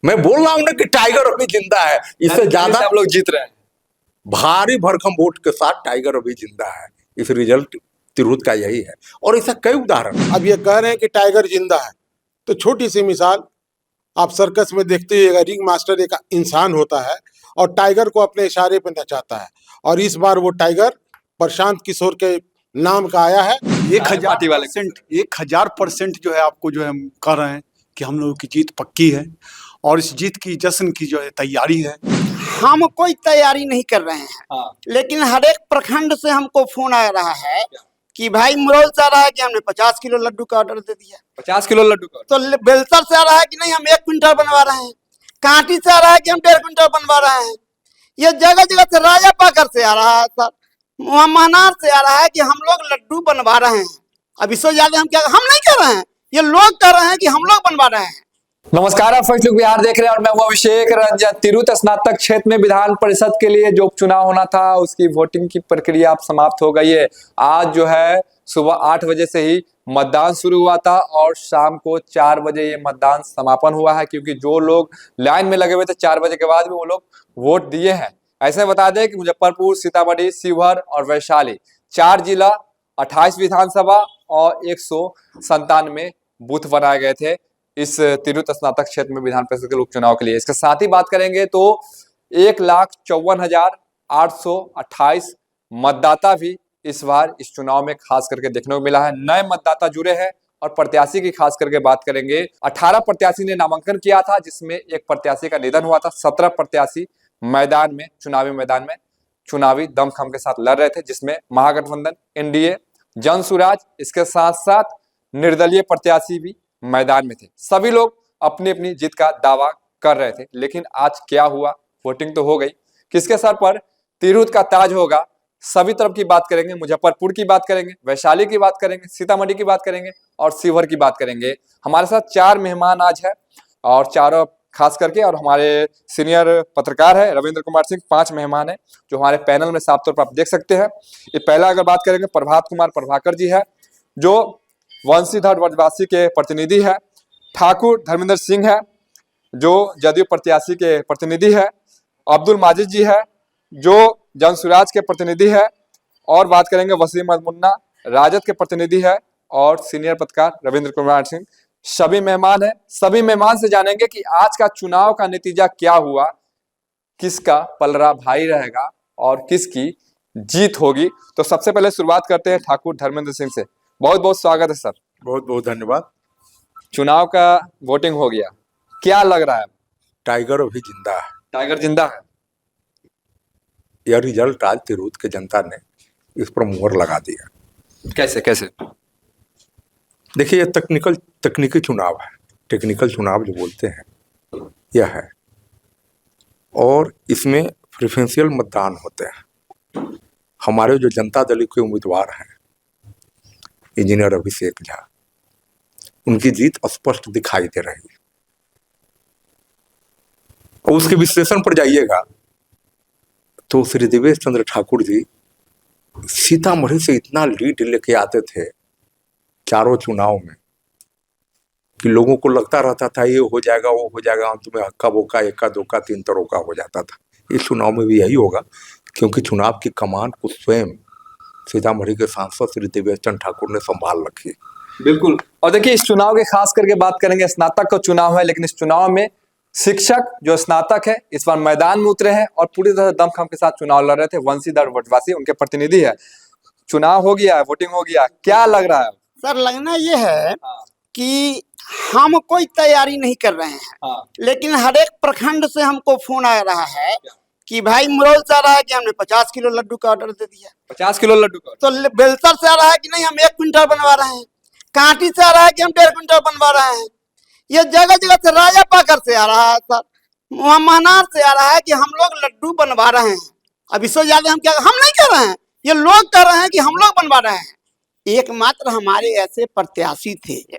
मैं बोल रहा हूं ना कि टाइगर अभी जिंदा है, इससे ज्यादा आप लोग जीत रहे हैं। भारी भरकम वोट के साथ टाइगर अभी जिंदा है। इस रिजल्ट तिरहुत का यही है और ऐसा कई उदाहरण। अब ये कह रहे हैं कि टाइगर जिंदा है, तो छोटी सी मिसाल, आप सर्कस में देखते होइएगा, रिंग मास्टर एक इंसान होता है और टाइगर को अपने इशारे पे नचाता है, और इस बार वो टाइगर प्रशांत किशोर के नाम का आया है। 1000% जो है आपको जो है हम कह रहे हैं कि हम लोगों की जीत पक्की है और इस जीत की जश्न की जो है तैयारी है। हम कोई तैयारी नहीं कर रहे हैं, लेकिन हर एक प्रखंड से हमको फोन आ रहा है कि भाई मुरौल से आ रहा है कि हमने 50 किलो लड्डू का ऑर्डर दे दिया। 50 किलो लड्डू का। तो बेलसर से आ रहा है कि नहीं हम 1 क्विंटल बनवा रहे हैं। कांटी से आ रहा है कि हम 1.5 क्विंटल बनवा रहे हैं। ये जगह जगह से राजा पाकर से आ रहा है सर, महनार से आ रहा है कि हम लोग लड्डू बनवा रहे हैं। अब इससे ज्यादा हम क्या, हम नहीं कर रहे हैं, ये लोग कर रहे हैं कि हम लोग बनवा रहे हैं। नमस्कार, आप फर्स्ट लुक बिहार देख रहे हैं और मैं हूं अभिषेक रंजन। तिरहुत स्नातक क्षेत्र में विधान परिषद के लिए जो उपचुनाव होना था उसकी वोटिंग की प्रक्रिया अब समाप्त हो गई है। आज जो है सुबह 8 बजे से ही मतदान शुरू हुआ था और शाम को 4 बजे ये मतदान समापन हुआ है, क्योंकि जो लोग लाइन में लगे हुए थे 4 बजे के बाद भी वो लोग वोट दिए हैं। ऐसे बता दें कि मुजफ्फरपुर, सीतामढ़ी, शिवहर और वैशाली 4 जिला, 28 विधानसभा और 197 बूथ बनाए गए थे इस तिरहुत स्नातक क्षेत्र में विधान परिषद के उपचुनाव के लिए। इसके साथ ही बात करेंगे तो 1,54,828 मतदाता भी इस बार इस चुनाव में खास करके देखने को मिला है। नए मतदाता जुड़े हैं और प्रत्याशी की खास करके बात करेंगे। 18 प्रत्याशी ने नामांकन किया था, जिसमें एक प्रत्याशी का निधन हुआ था। 17 प्रत्याशी मैदान में, चुनावी मैदान में चुनावी दमखम के साथ लड़ रहे थे, जिसमें महागठबंधन, एनडीए, जन सुराज, इसके साथ साथ निर्दलीय प्रत्याशी भी मैदान में थे। सभी लोग अपनी अपनी जीत का दावा कर रहे थे, लेकिन आज क्या हुआ? वोटिंग तो हो गई, किसके सर पर तिरहुत का ताज होगा? सभी तरफ की बात करेंगे। मुजफ्फरपुर की बात करेंगे, वैशाली की बात करेंगे, सीतामढ़ी की बात करेंगे और शिवहर की बात करेंगे। हमारे साथ 4 मेहमान आज है और चारों खास करके, और हमारे सीनियर पत्रकार है रविंद्र कुमार सिंह। 5 मेहमान है जो हमारे पैनल में साफ तौर पर आप देख सकते हैं। ये पहला अगर बात करेंगे, प्रभात कुमार प्रभाकर जी है जो वंशीधर व्रजवासी के प्रतिनिधि है। ठाकुर धर्मेंद्र सिंह है जो जदयू प्रत्याशी के प्रतिनिधि है। अब्दुल माजिद जी है जो जन सुराज के प्रतिनिधि है। और बात करेंगे वसीम अहमद मुन्ना, राजद के प्रतिनिधि है। और सीनियर पत्रकार रविंद्र कुमार सिंह। सभी मेहमान हैं। सभी मेहमान से जानेंगे कि आज का चुनाव का नतीजा क्या हुआ, किसका पलड़ा भारी रहेगा और किसकी जीत होगी। तो सबसे पहले शुरुआत करते हैं ठाकुर धर्मेंद्र सिंह से। बहुत बहुत स्वागत है सर। बहुत बहुत धन्यवाद। चुनाव का वोटिंग हो गया, क्या लग रहा है? टाइगर अभी जिंदा है। टाइगर जिंदा है। यह रिजल्ट आज तिरहुत के जनता ने इस पर मुहर लगा दिया। कैसे कैसे? देखिए, यह तकनीकी चुनाव है। टेक्निकल चुनाव जो बोलते हैं यह है, और इसमें प्रेफरेंशियल मतदान होते हैं। हमारे जो जनता दल के उम्मीदवार हैं इंजीनियर अभिषेक झा, उनकी जीत स्पष्ट दिखाई दे रही है। और उसके विश्लेषण पर जाइएगा तो श्री दिवेश चंद्र ठाकुर जी सीतामढ़ी से इतना लीड लेके आते थे चारों चुनाव में कि लोगों को लगता रहता था ये हो जाएगा, वो हो जाएगा, अंत में हक्का बोका, एक्का दोका, 3 तरोका हो जाता था। इस चुनाव में भी यही होगा, क्योंकि चुनाव की कमान को स्वयं सीतामढ़ी के सांसद श्री दिवेश चंद्र ठाकुर ने संभाल रखी। बिल्कुल। और देखिए, इस चुनाव की खास करके बात करेंगे। स्नातक का चुनाव है, लेकिन इस चुनाव में शिक्षक जो स्नातक है इस बार मैदान में उतरे हैं और पूरी तरह दमखम के साथ चुनाव लड़ रहे थे। वंशीधर व्रजवासी उनके प्रतिनिधि है। चुनाव हो गया, वोटिंग हो गया, क्या लग रहा है सर? लगना ये है कि हम कोई तैयारी नहीं कर रहे हैं, लेकिन हर एक प्रखंड से हमको फोन आ रहा है कि भाई मुरौल से आ रहा है कि हमने 50 किलो लड्डू का ऑर्डर दे दिया। 50 किलो लड्डू का। तो बेलसर से आ रहा है कि नहीं हम 1 क्विंटल बनवा रहे हैं। कांटी से आ रहा है कि हम 1.5 क्विंटल बनवा रहे हैं। ये जगह जगह से राजा पाकर से आ रहा है सर, महनार से आ रहा है कि हम लोग लड्डू बनवा रहे हैं। अब इससे ज्यादा हम क्या, हम नहीं कर रहे हैं, ये लोग कर रहे हैं कि हम लोग बनवा रहे हैं। एकमात्र हमारे ऐसे प्रत्याशी थे।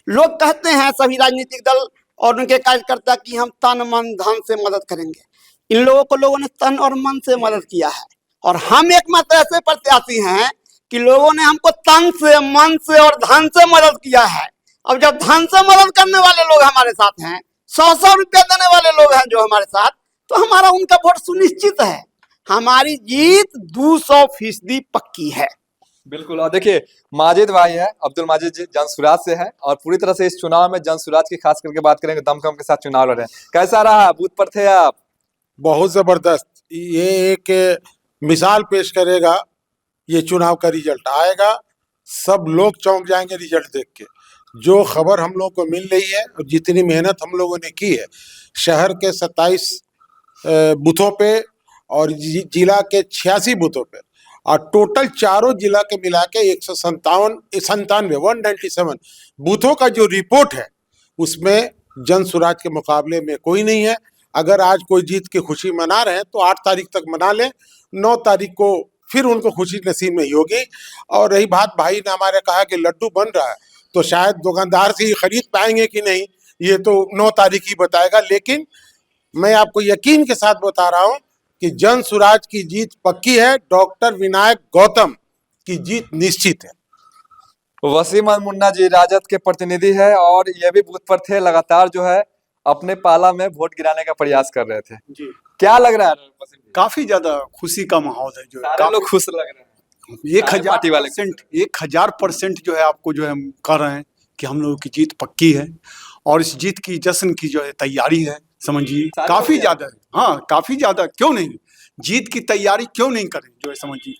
लोग कहते हैं सभी राजनीतिक दल और उनके कार्यकर्ता कि हम तन मन धन से मदद करेंगे। इन लोगों को लोगों ने तन और मन से मदद किया है, और हम एकमात्र ऐसे प्रत्याशी हैं कि लोगों ने हमको तन से, मन से और धन से मदद किया है। अब जब धन से मदद करने वाले लोग हमारे साथ हैं, 100 रुपया देने वाले लोग हैं जो हमारे साथ, तो हमारा उनका वोट सुनिश्चित है। हमारी जीत 200% पक्की है। बिल्कुल। और देखिए माजिद भाई है, अब्दुल माजिद जी जनसुराज से है और पूरी तरह से इस चुनाव में जनसुराज की खास करके बात करेंगे, दमखम के साथ चुनाव लड़ रहे हैं। कैसा रहा, बूथ पर थे आप? बहुत जबरदस्त। ये एक मिसाल पेश करेगा। ये चुनाव का रिजल्ट आएगा, सब लोग चौंक जाएंगे रिजल्ट देख के। जो खबर हम लोग को मिल रही है और जितनी मेहनत हम लोगों ने की है, शहर के 27 बूथों पे और जिला के 86 बूथों पे, और टोटल चारों जिला के मिला के 197 बूथों का जो रिपोर्ट है, उसमें जनसुराज के मुकाबले में कोई नहीं है। अगर आज कोई जीत की खुशी मना रहे हैं तो 8 तारीख तक मना लें, 9 तारीख को फिर उनको खुशी नसीब नहीं होगी। और रही बात, भाई ने हमारे कहा कि लड्डू बन रहा है, तो शायद दुकानदार से ही खरीद पाएंगे कि नहीं, ये तो 9 तारीख ही बताएगा। लेकिन मैं आपको यकीन के साथ बता रहा हूं कि जनसुराज की जीत पक्की है। डॉक्टर विनायक गौतम की जीत निश्चित है। वसीम अहमद मुन्ना जी राजद के प्रतिनिधि है और ये भी बूथ पर थे, लगातार जो है अपने पाला में वोट गिराने का प्रयास कर रहे थे। जी, क्या लग रहा है वसीम जी? काफी ज्यादा खुशी का माहौल है। जो सारे लोग खुश लग रहे हैं। 1000% जो है आपको जो है हम कह रहे हैं कि हम लोगों की जीत पक्की है और इस जीत की जश्न की जो है तैयारी है, समझिए सारे काफी लोग ज्यादा है। हाँ, काफी ज्यादा, क्यों नहीं, जीत की तैयारी क्यों नहीं करें, जो है समझिए।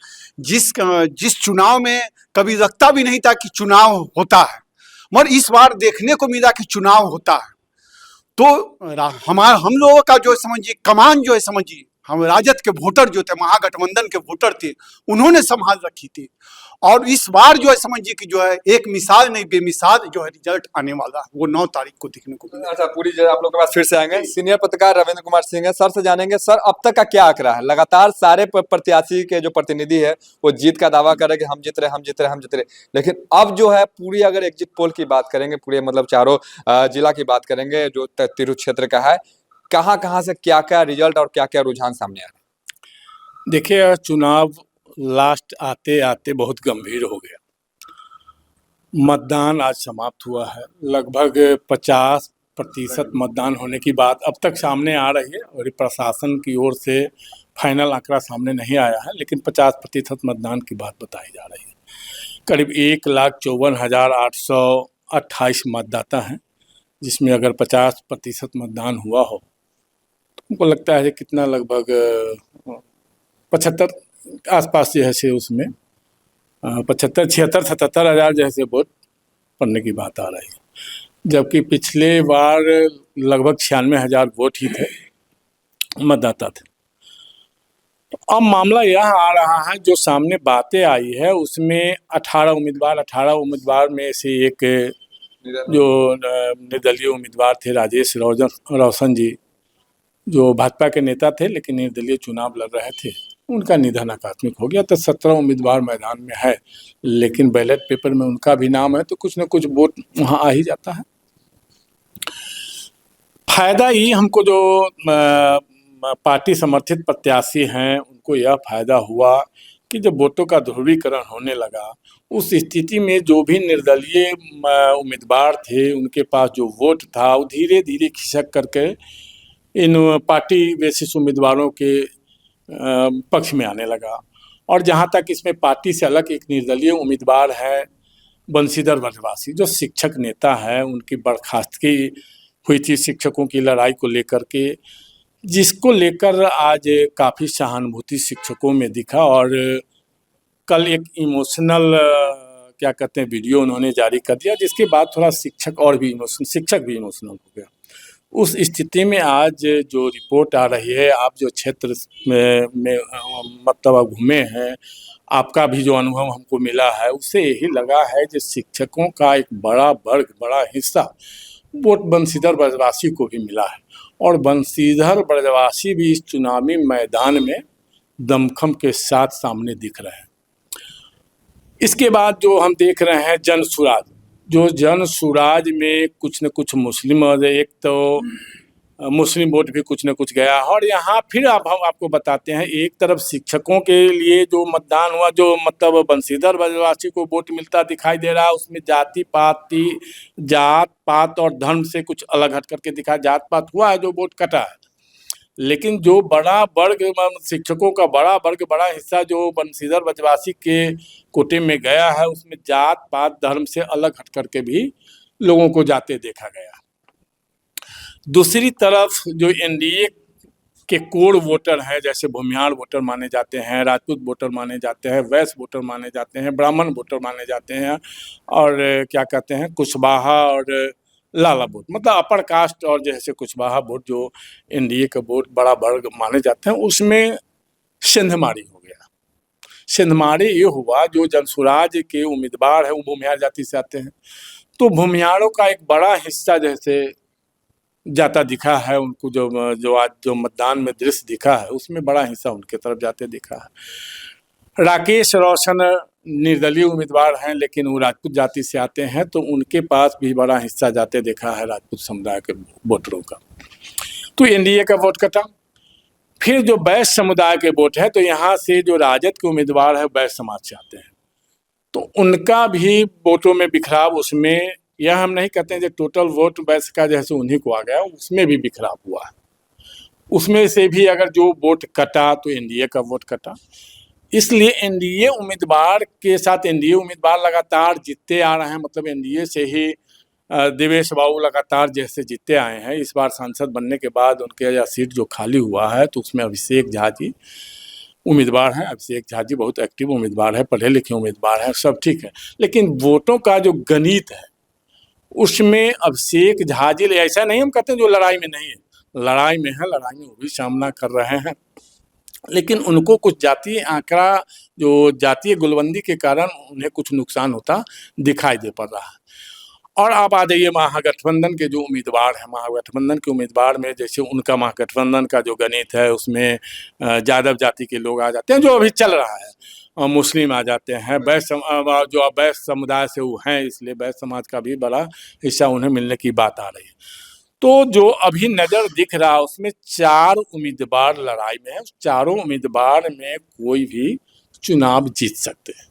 जिस चुनाव में कभी लगता भी नहीं था कि चुनाव होता है, मगर इस बार देखने को मिला कि चुनाव होता है। तो हम लोगों का जो है समझिए कमान जो है समझिए, हम राजद के वोटर जो थे, महागठबंधन के वोटर थे, उन्होंने संभाल रखी थी। और इस बार जो है समझिए कि जो है एक मिसाल नहीं बेमिसाल जो है रिजल्ट आने वाला है, वो 9 तारीख को देखने को मिलेगा। अच्छा, पूरी जो है आप लोग के पास फिर से आएंगे। सीनियर पत्रकार रविंद्र कुमार सिंह है, सर से जानेंगे, सर अब तक का क्या आंकड़ा है? लगातार सारे प्रत्याशी के जो प्रतिनिधि है वो जीत का दावा कर रहे हैं कि हम जीत रहे, हम जीत रहे, हम जीत रहे, लेकिन अब जो है पूरी अगर एग्जिट पोल की बात करेंगे, पूरे मतलब चारों जिला की बात करेंगे जो तिरहुत क्षेत्र का है, कहाँ कहाँ से क्या क्या रिजल्ट और क्या क्या रुझान सामने आ रहा है? देखिए, चुनाव लास्ट आते आते बहुत गंभीर हो गया। मतदान आज समाप्त हुआ है। लगभग 50% मतदान होने की बात अब तक सामने आ रही है और प्रशासन की ओर से फाइनल आंकड़ा सामने नहीं आया है, लेकिन 50% मतदान की बात बताई जा रही है। करीब 1,54,828 मतदाता हैं, जिसमें अगर 50% मतदान हुआ हो तो हमको लगता है कि कितना, लगभग 75 आसपास जो है से उसमें 75, 76, 77 हज़ार जैसे वोट पड़ने की बात आ रही है, जबकि पिछले बार लगभग 96,000 वोट ही थे, मतदाता थे। तो अब मामला यह आ रहा है, जो सामने बातें आई है उसमें 18 उम्मीदवार में से एक जो निर्दलीय उम्मीदवार थे, राजेश रोशन जी, जो भाजपा के नेता थे लेकिन निर्दलीय चुनाव लड़ रहे थे, उनका निधन आकस्मिक हो गया। तो 17 उम्मीदवार मैदान में है, लेकिन बैलेट पेपर में उनका भी नाम है, तो कुछ न कुछ वोट वहाँ आ ही जाता है। फायदा ही हमको जो पार्टी समर्थित प्रत्याशी हैं उनको यह फायदा हुआ कि जब वोटों का ध्रुवीकरण होने लगा, उस स्थिति में जो भी निर्दलीय उम्मीदवार थे उनके पास जो वोट था वो धीरे धीरे खिसक करके इन पार्टी बेसिस उम्मीदवारों के पक्ष में आने लगा। और जहाँ तक इसमें पार्टी से अलग एक निर्दलीय उम्मीदवार है बंशीधर ब्रजवासी, जो शिक्षक नेता है, उनकी बर्खास्तगी हुई थी शिक्षकों की लड़ाई को लेकर के, जिसको लेकर आज काफ़ी सहानुभूति शिक्षकों में दिखा। और कल एक इमोशनल क्या कहते हैं वीडियो उन्होंने जारी कर दिया, जिसके बाद थोड़ा शिक्षक भी इमोशनल हो गया। उस स्थिति में आज जो रिपोर्ट आ रही है, आप जो क्षेत्र में मतलब आप घूमे हैं, आपका भी जो अनुभव हमको मिला है, उससे यही लगा है कि शिक्षकों का एक बड़ा वर्ग, बड़ा हिस्सा वोट बंशीधर ब्रजवासी को भी मिला है। और बंशीधर ब्रजवासी भी इस चुनावी मैदान में दमखम के साथ सामने दिख रहे हैं। इसके बाद जो हम देख रहे हैं जनसुराज में कुछ न कुछ मुस्लिम, और एक तो मुस्लिम वोट भी कुछ न कुछ गया। और यहाँ फिर अब हम आपको बताते हैं, एक तरफ शिक्षकों के लिए जो मतदान हुआ, जो मतलब बंशीधर ब्रजवासी को वोट मिलता दिखाई दे रहा है, उसमें जात पात और धर्म से कुछ अलग हट करके दिखा, जात पात हुआ है जो वोट कटा है। लेकिन जो बड़ा वर्ग, शिक्षकों का बड़ा वर्ग, बड़ा हिस्सा जो बंशीधर ब्रजवासी के कोटे में गया है, उसमें जात पात धर्म से अलग हट करके भी लोगों को जाते देखा गया। दूसरी तरफ जो एनडीए के कोर वोटर हैं, जैसे भूमिहार वोटर माने जाते हैं, राजपूत वोटर माने जाते हैं, वैश्य वोटर माने जाते हैं, ब्राह्मण वोटर माने जाते हैं, और क्या कहते हैं, कुशवाहा और लाला वोट, मतलब अपर कास्ट और जैसे कुशवाहा वोट जो एनडीए का वोट बड़ा वर्ग माने जाते हैं, उसमें सिंधमारी हो गया। सिंधमारी ये हुआ, जो जनसुराज के उम्मीदवार है वो भूमिहार जाति से आते हैं, तो भूमिहारों का एक बड़ा हिस्सा जैसे जाता दिखा है उनको, जो आज जो मतदान में दृश्य दिखा है उसमें बड़ा हिस्सा उनके तरफ जाते दिखा है। राकेश रोशन निर्दलीय उम्मीदवार हैं, लेकिन वो राजपूत जाति से आते हैं, तो उनके पास भी बड़ा हिस्सा जाते देखा है राजपूत समुदाय के वोटरों का। तो एनडीए का वोट कटा। फिर जो वैश्य समुदाय के वोट है, तो यहाँ से जो राजद के उम्मीदवार है वैश्य समाज से आते हैं, तो उनका भी वोटों में बिखराव, उसमें यह हम नहीं कहते हैं जो टोटल वोट वैश्य का जैसे उन्हीं को आ गया, उसमें भी बिखराव हुआ है। उसमें से भी अगर जो वोट कटा तो एनडीए का वोट कटा। इसलिए एनडीए उम्मीदवार के साथ एनडीए उम्मीदवार लगातार जीतते आ रहे हैं, मतलब एनडीए से ही देवेश बाबू लगातार जैसे जीतते आए हैं। इस बार सांसद बनने के बाद उनके यह सीट जो खाली हुआ है, तो उसमें अभिषेक झा जी उम्मीदवार हैं। अभिषेक झा जी बहुत एक्टिव उम्मीदवार है, पढ़े लिखे उम्मीदवार हैं, सब ठीक है, लेकिन वोटों का जो गणित है उसमें अभिषेक झा जी, ऐसा नहीं हम कहते हैं जो लड़ाई में नहीं है, लड़ाई में है, लड़ाई में वो भी सामना कर रहे हैं, लेकिन उनको कुछ जातीय आंकड़ा, जो जातीय गुलबंदी के कारण उन्हें कुछ नुकसान होता दिखाई दे पड़ रहा है। और आप आ जाइए महागठबंधन के जो उम्मीदवार हैं, महागठबंधन के उम्मीदवार में जैसे उनका महागठबंधन का जो गणित है उसमें यादव जाति के लोग आ जाते हैं, जो अभी चल रहा है, मुस्लिम आ जाते हैं, जो वैश्य समुदाय से वो हैं, इसलिए वैश्य समाज का भी बड़ा हिस्सा उन्हें मिलने की बात आ रही है। तो जो अभी नज़र दिख रहा है उसमें 4 उम्मीदवार लड़ाई में है, चारों उम्मीदवार में कोई भी चुनाव जीत सकते हैं।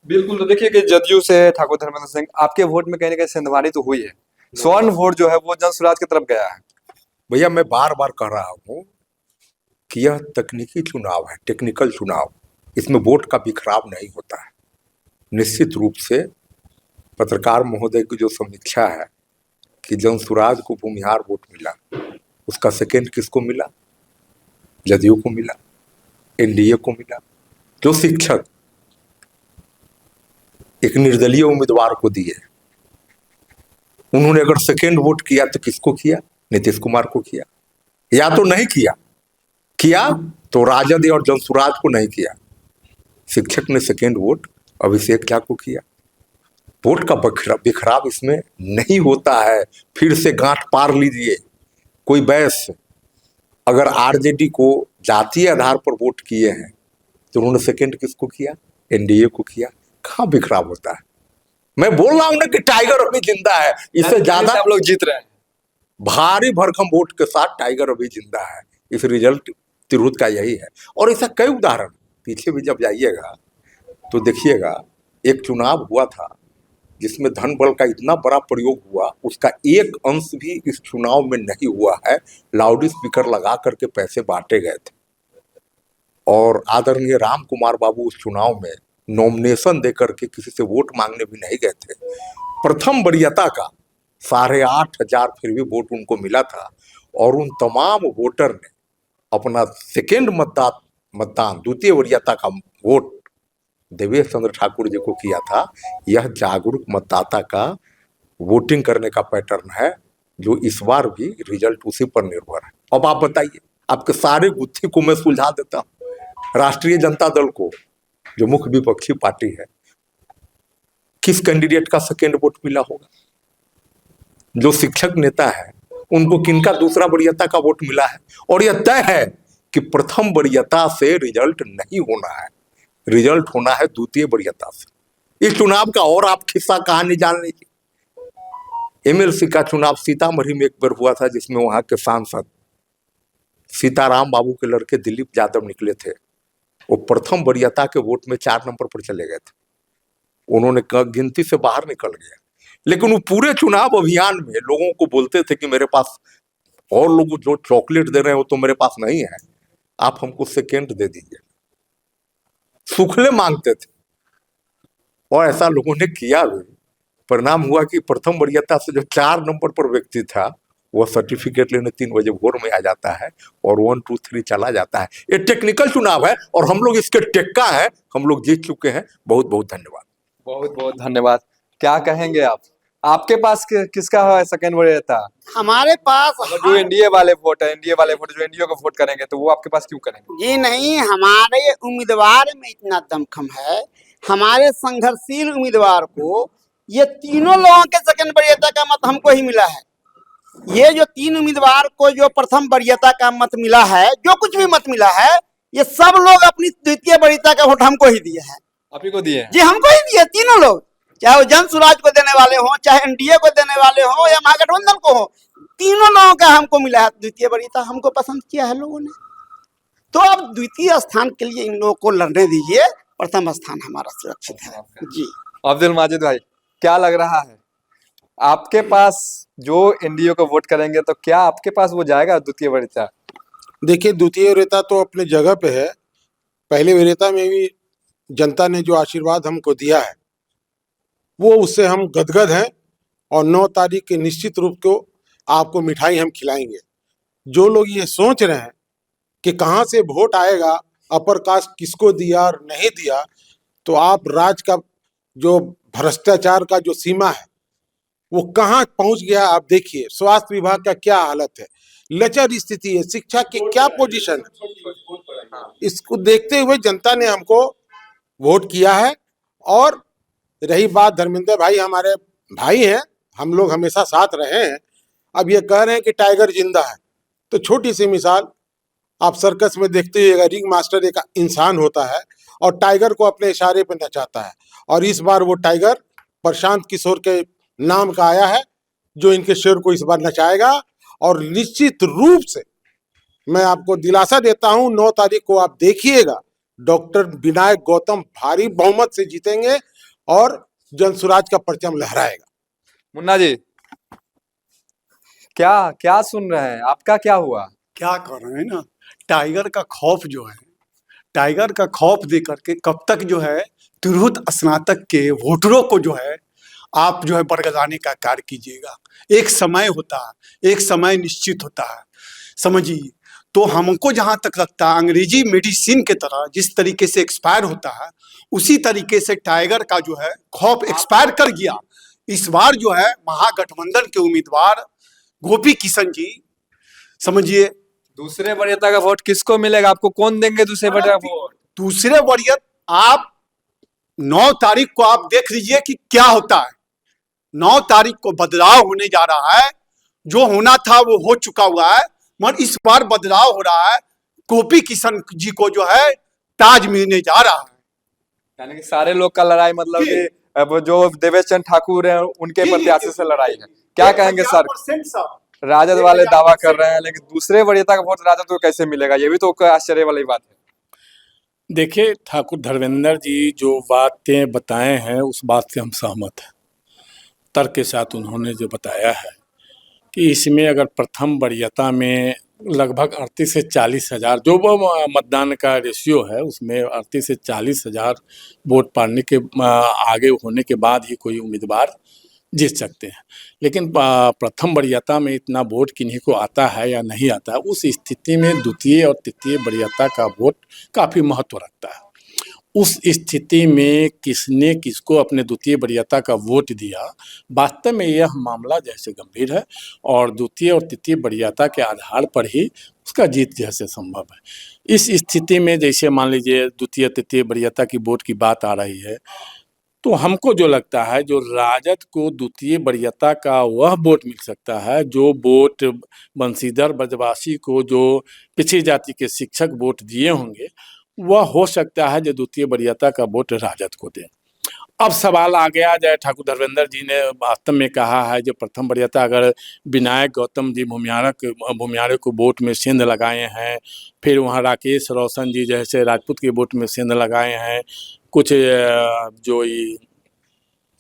बिल्कुल। तो देखिए कि जदयू से ठाकुर धर्मेंद्र सिंह, आपके वोट में कहीं ना कहीं सिंधवारी तो हुई है, स्वर्ण वोट जो है वो जनसुराज की तरफ गया है। भैया मैं बार बार कह रहा हूँ कि यह तकनीकी चुनाव है, टेक्निकल चुनाव, इसमें वोट का बिखराव नहीं होता है। निश्चित रूप से पत्रकार महोदय की जो समीक्षा है कि जनसुराज को भूमिहार वोट मिला, उसका सेकेंड किसको मिला? जदयू को मिला, एनडीए को मिला। जो शिक्षक एक निर्दलीय उम्मीदवार को दिए, उन्होंने अगर सेकेंड वोट किया तो किसको किया? नीतीश कुमार को किया, या तो नहीं किया तो राजद और जनसुराज को नहीं किया। शिक्षक ने सेकेंड वोट अभिषेक झा को किया। वोट का बिखराव इसमें नहीं होता है। फिर से गांठ पार लीजिए, कोई वैश्य अगर आरजेडी को जातीय आधार पर वोट किए हैं तो उन्होंने सेकेंड किसको किया? एनडीए को किया। कहाँ बिखराव होता है? मैं बोल रहा हूं ना कि टाइगर अभी जिंदा है, इससे ज्यादा आप लोग जीत रहे हैं। भारी भरकम वोट के साथ टाइगर अभी जिंदा है। इस रिजल्ट तिरहुत का यही है, और ऐसा कई उदाहरण पीछे भी जब जाइएगा तो देखिएगा। एक चुनाव हुआ था जिसमें धन बल का इतना बड़ा प्रयोग हुआ, उसका एक अंश भी इस चुनाव में नहीं हुआ है। लाउड स्पीकर लगा करके पैसे बांटे गए थे, और आदरणीय राम कुमार बाबू उस चुनाव में नॉमिनेशन देकर के किसी से वोट मांगने भी नहीं गए थे। प्रथम वरीयता का 8,500 फिर भी वोट उनको मिला था, और उन तमाम वोटर ने अपना सेकेंड मतदान द्वितीय वरीयता का वोट देवेश चंद्र ठाकुर जी को किया था। यह जागरूक मतदाता का वोटिंग करने का पैटर्न है, जो इस बार भी रिजल्ट उसी पर निर्भर है। अब आप बताइए, आपके सारे गुत्थी को मैं सुलझा देता हूं। राष्ट्रीय जनता दल को, जो मुख्य विपक्षी पार्टी है, किस कैंडिडेट का सेकेंड वोट मिला होगा? जो शिक्षक नेता है उनको किनका दूसरा वरीयता का वोट मिला है? और यह तय है कि प्रथम वरीयता से रिजल्ट नहीं होना है, रिजल्ट होना है द्वितीय वरीयता से। इस चुनाव का और आप किस्सा कहानी जान लीजिए। एमएलसी का चुनाव सीतामढ़ी में एक बार हुआ था, जिसमें वहां के सांसद सीताराम बाबू के लड़के दिलीप यादव निकले थे। वो प्रथम वरीयता के वोट में 4 नंबर पर चले गए थे। उन्होंने गिनती से बाहर निकल गया, लेकिन वो पूरे चुनाव अभियान में लोगों को बोलते थे कि मेरे पास और लोग जो चॉकलेट दे रहे हैं वो तो मेरे पास नहीं है, आप हमको सेकेंड दे दीजिए। सुखले मांगते थे और ऐसा लोगों ने किया भी। परिणाम हुआ कि प्रथम वरीयता से जो 4 नंबर पर व्यक्ति था, वह सर्टिफिकेट लेने 3 बजे भोर में आ जाता है और 1 2 3 चला जाता है। ये टेक्निकल चुनाव है और हम लोग इसके टेक्का है, हम लोग जीत चुके हैं। बहुत बहुत धन्यवाद। बहुत बहुत धन्यवाद। क्या कहेंगे आप? आपके पास किसका है सेकंड वरीयता? हमारे पास जो एनडीए वाले वोट है, जो एनडीए को वोट करेंगे, तो वो आपके पास क्यों करेंगे? जी नहीं, हमारे उम्मीदवार में इतना दमखम है, हमारे संघर्षशील उम्मीदवार को ये तीनों लोगों के सेकंड वरीयता का मत हमको ही मिला है। ये जो 3 उम्मीदवार को जो प्रथम वरीयता का मत मिला है, जो कुछ भी मत मिला है, ये सब लोग अपनी द्वितीय वरीयता का वोट हमको ही दिए हैं। आप ही को दिए हैं? जी हमको ही दिए, तीनों लोग, चाहे वो जन स्वराज को देने वाले हों, चाहे एनडीए को देने वाले हों या महागठबंधन को हो, तीनों लोगों का हमको मिला है द्वितीय वरीयता। हमको पसंद किया है लोगों ने, तो अब द्वितीय स्थान के लिए इन लोगों को लड़ने दीजिए, प्रथम स्थान हमारा सुरक्षित है। जी अब्दुल माजिद भाई, क्या लग रहा है आपके पास जो एनडीए को वोट करेंगे, तो क्या आपके पास वो जाएगा द्वितीय वरीयता? देखिए, द्वितीय वरीयता तो अपने जगह पे है। पहले वरीयता में भी जनता ने जो आशीर्वाद हमको दिया है, वो उससे हम गदगद हैं और 9 तारीख के निश्चित रूप को आपको मिठाई हम खिलाएंगे। जो लोग ये सोच रहे हैं कि कहाँ से वोट आएगा, अपर कास्ट किसको दिया और नहीं दिया, तो आप राज का जो भ्रष्टाचार का जो सीमा है वो कहाँ पहुंच गया आप देखिए। स्वास्थ्य विभाग का क्या हालत है, लचर स्थिति है, शिक्षा की क्या पोजीशन है। इसको देखते हुए जनता ने हमको वोट किया है। और रही बात, धर्मेंद्र भाई हमारे भाई हैं, हम लोग हमेशा साथ रहे हैं। अब ये कह रहे हैं कि टाइगर जिंदा है, तो छोटी सी मिसाल, आप सर्कस में देखते हुए रिंग मास्टर एक इंसान होता है और टाइगर को अपने इशारे पे नचाता है। और इस बार वो टाइगर प्रशांत किशोर के नाम का आया है, जो इनके शेर को इस बार नचाएगा। और निश्चित रूप से मैं आपको दिलासा देता हूं, 9 तारीख को आप देखिएगा, डॉक्टर विनायक गौतम भारी बहुमत से जीतेंगे और जनसुराज का परचम लहराएगा। मुन्ना जी, क्या क्या सुन रहे हैं? आपका क्या हुआ? क्या कर रहे हैं ना, टाइगर का खौफ जो है, टाइगर का खौफ दे करके कब तक जो है तिरहुत स्नातक के वोटरों को जो है आप जो है बरगलाने का कार्य कीजिएगा। एक समय होता है, एक समय निश्चित होता है, समझिए। तो हमको जहां तक लगता है, अंग्रेजी मेडिसिन के तरह जिस तरीके से एक्सपायर होता है, उसी तरीके से टाइगर का जो है खौफ एक्सपायर कर गया। इस बार जो है महागठबंधन के उम्मीदवार गोपी किशन जी, समझिए, दूसरे वरीयता का वोट किसको मिलेगा? आपको कौन देंगे दूसरे वरीयता का वोट? दूसरे वरीयता आप 9 तारीख को आप देख लीजिए कि क्या होता है। 9 तारीख को बदलाव होने जा रहा है, जो होना था वो हो चुका हुआ है, मगर इस बार बदलाव हो रहा है। गोपी किशन जी को जो है ताज मिलने जा रहा है। यानी कि सारे लोग का लड़ाई, मतलब कि अब जो देवेश चंद्र ठाकुर है उनके प्रत्याशी से लड़ाई है। क्या कहेंगे सर? राजद वाले दावा कर रहे हैं, लेकिन दूसरे वरीयता का वोट राजद को कैसे मिलेगा? ये भी तो आश्चर्य वाली बात है। देखिए, ठाकुर धर्मेंद्र जी जो बातें बताए हैं, उस बात से हम सहमत हैं। तर्क के साथ उन्होंने जो बताया है कि इसमें अगर प्रथम वरीयता में लगभग 38 से 40 हज़ार जो वो मतदान का रेशियो है, उसमें 38 से 40 हज़ार वोट पाने के आगे होने के बाद ही कोई उम्मीदवार जीत सकते हैं। लेकिन प्रथम वरीयता में इतना वोट किन्हीं को आता है या नहीं आता है, उस स्थिति में द्वितीय और तृतीय वरीयता का वोट काफ़ी महत्व रखता है। उस स्थिति में किसने किसको अपने द्वितीय वरीयता का वोट दिया, वास्तव में यह मामला जैसे गंभीर है और द्वितीय और तृतीय वरीयता के आधार पर ही उसका जीत जैसे संभव है। इस स्थिति में जैसे मान लीजिए द्वितीय तृतीय वरीयता की वोट की बात आ रही है, तो हमको जो लगता है जो राजद को द्वितीय वरीयता का वह वोट मिल सकता है जो वोट बंशीधर ब्रजवासी को जो पिछड़ी जाति के शिक्षक वोट दिए होंगे, वह हो सकता है जो द्वितीय वरीयता का वोट राजद को दे। अब सवाल आ गया, जय ठाकुर धर्मेंद्र जी ने वास्तव में कहा है, जो प्रथम वरीयता अगर विनायक गौतम जी भूमियारे को वोट में सेंध लगाए हैं, फिर वहाँ राकेश रोशन जी जैसे राजपूत के वोट में सेंध लगाए हैं, कुछ जो ये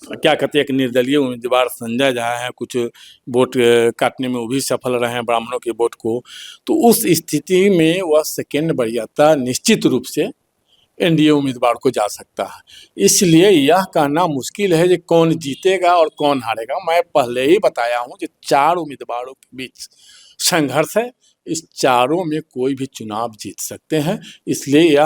क्या कहते हैं, एक निर्दलीय उम्मीदवार संजय झा है, कुछ वोट काटने में वो भी सफल रहे हैं ब्राह्मणों के वोट को, तो उस स्थिति में वह सेकेंड वरीयता निश्चित रूप से एनडीए उम्मीदवार को जा सकता है। इसलिए यह कहना मुश्किल है कि कौन जीतेगा और कौन हारेगा। मैं पहले ही बताया हूं कि 4 उम्मीदवारों के बीच संघर्ष है, इस चारों में कोई भी चुनाव जीत सकते हैं। इसलिए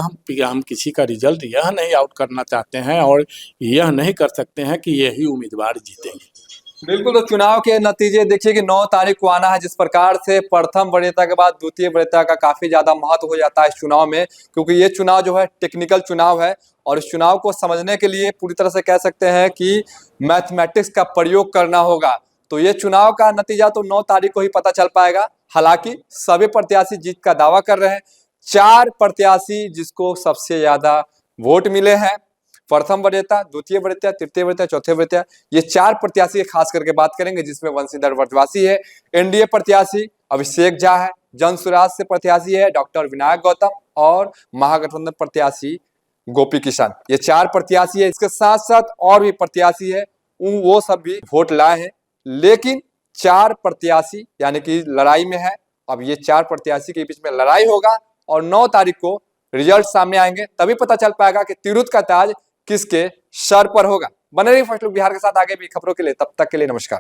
हम किसी का रिजल्ट यह नहीं आउट करना चाहते हैं और यह नहीं कर सकते हैं कि यही उम्मीदवार जीतेंगे। बिल्कुल, तो चुनाव के नतीजे देखिए कि 9 तारीख को आना है। जिस प्रकार से प्रथम वरीयता के बाद द्वितीय वरीयता का काफी ज्यादा महत्व हो जाता है इस चुनाव में, क्योंकि ये चुनाव जो है टेक्निकल चुनाव है और इस चुनाव को समझने के लिए पूरी तरह से कह सकते हैं कि मैथमेटिक्स का प्रयोग करना होगा। तो ये चुनाव का नतीजा तो 9 तारीख को ही पता चल पाएगा। हालांकि सभी प्रत्याशी जीत का दावा कर रहे हैं। 4 प्रत्याशी जिसको सबसे ज्यादा वोट मिले हैं, प्रथम वरीयता, द्वितीय वरीयता, तृतीय वरीयता, चौथे वरीयता, ये 4 प्रत्याशी खास करके बात करेंगे, जिसमें वंशीधर व्रजवासी है, एनडीए प्रत्याशी अभिषेक झा है, जन स्वराज से प्रत्याशी है डॉक्टर विनायक गौतम और महागठबंधन प्रत्याशी गोपी किशन। ये 4 प्रत्याशी है। इसके साथ साथ और भी प्रत्याशी है, वो सब भी वोट लाए हैं, लेकिन 4 प्रत्याशी यानी कि लड़ाई में है। अब ये 4 प्रत्याशी के बीच में लड़ाई होगा और 9 तारीख को रिजल्ट सामने आएंगे, तभी पता चल पाएगा कि तिरहुत का ताज किसके सर पर होगा। बने रहिए फर्स्ट लुक बिहार के साथ आगे भी खबरों के लिए। तब तक के लिए नमस्कार।